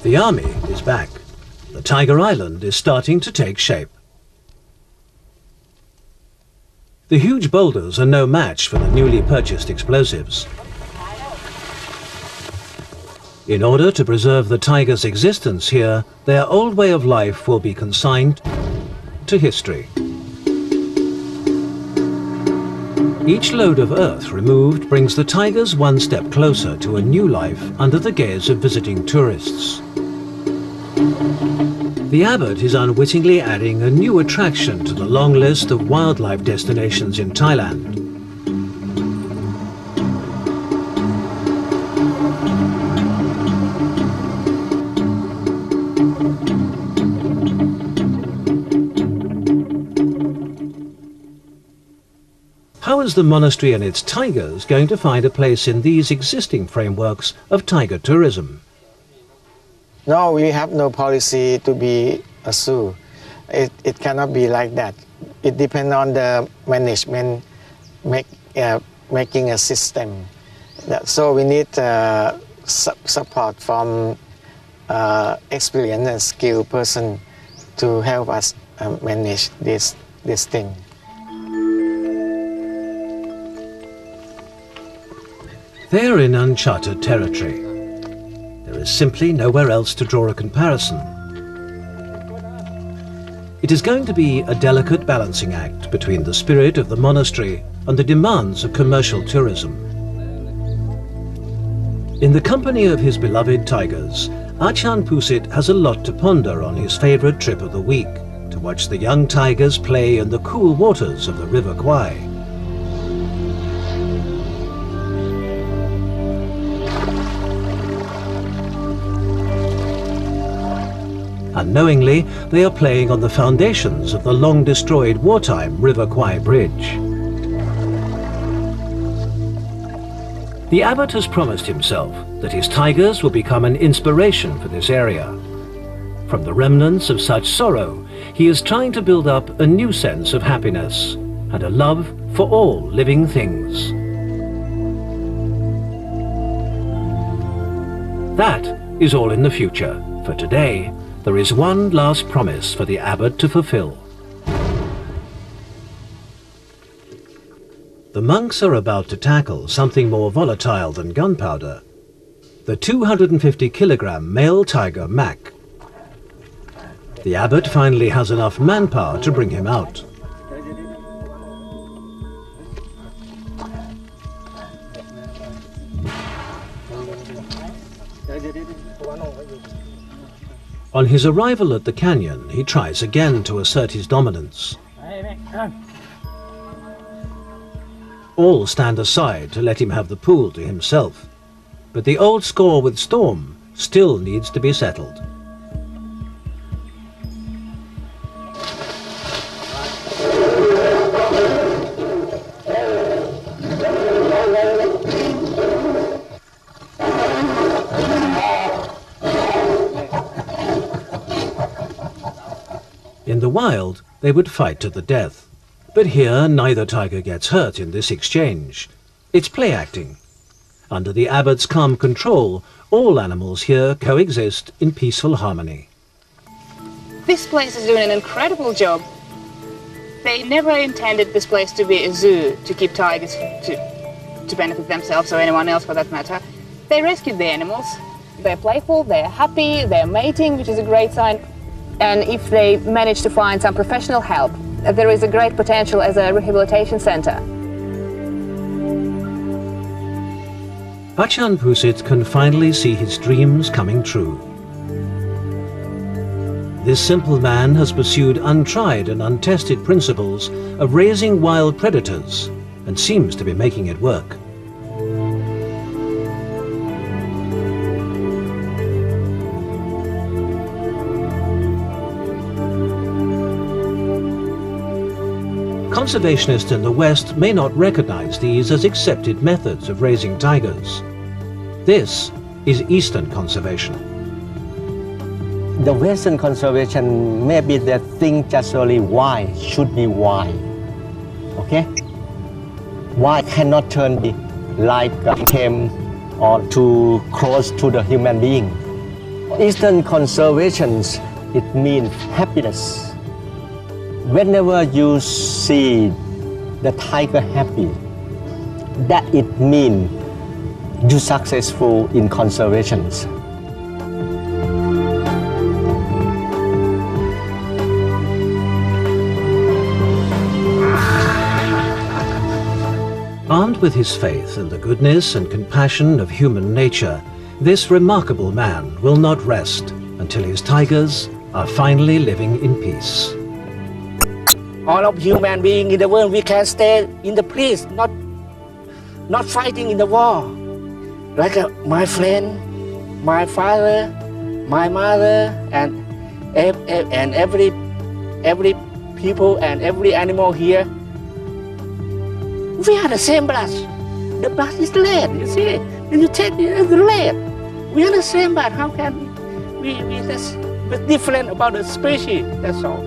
The army is back. The Tiger Island is starting to take shape. The huge boulders are no match for the newly purchased explosives. In order to preserve the tiger's existence here, their old way of life will be consigned to history. Each load of earth removed brings the tigers one step closer to a new life under the gaze of visiting tourists. The abbot is unwittingly adding a new attraction to the long list of wildlife destinations in Thailand. How is the monastery and its tigers going to find a place in these existing frameworks of tiger tourism? No, we have no policy to be a zoo. It cannot be like that. It depends on the management making a system. So we need support from experienced and skilled person to help us manage this thing. They are in uncharted territory. There is simply nowhere else to draw a comparison. It is going to be a delicate balancing act between the spirit of the monastery and the demands of commercial tourism. In the company of his beloved tigers, Achan Pusit has a lot to ponder on his favorite trip of the week, to watch the young tigers play in the cool waters of the River Kwai. Unknowingly, they are playing on the foundations of the long-destroyed wartime River Kwai Bridge. The abbot has promised himself that his tigers will become an inspiration for this area. From the remnants of such sorrow, he is trying to build up a new sense of happiness and a love for all living things. That is all in the future. For today, there is one last promise for the abbot to fulfill. The monks are about to tackle something more volatile than gunpowder. The 250-kilogram male tiger Mac. The abbot finally has enough manpower to bring him out. On his arrival at the canyon, he tries again to assert his dominance. All stand aside to let him have the pool to himself. But the old score with Storm still needs to be settled. In the wild, they would fight to the death. But here, neither tiger gets hurt in this exchange. It's play acting. Under the abbot's calm control, all animals here coexist in peaceful harmony. This place is doing an incredible job. They never intended this place to be a zoo to keep tigers to benefit themselves or anyone else for that matter. They rescued the animals. They're playful, they're happy, they're mating, which is a great sign. And if they manage to find some professional help, there is a great potential as a rehabilitation center. Achan Pusit can finally see his dreams coming true. This simple man has pursued untried and untested principles of raising wild predators and seems to be making it work. Conservationists in the West may not recognize these as accepted methods of raising tigers. This is Eastern conservation. The Western conservation, maybe they think just only why should be why. Okay? Why cannot turn be like tame or too close to the human being. Eastern conservation, it means happiness. Whenever you see the tiger happy, that it means you successful in conservation. Armed with his faith in the goodness and compassion of human nature, this remarkable man will not rest until his tigers are finally living in peace. All of human beings in the world, we can stay in the peace, not fighting in the war. Like my friend, my father, my mother, and every people and every animal here. We are the same blood. The blood is red, you see. When you take the red, we are the same blood. How can we just different about the species? That's all.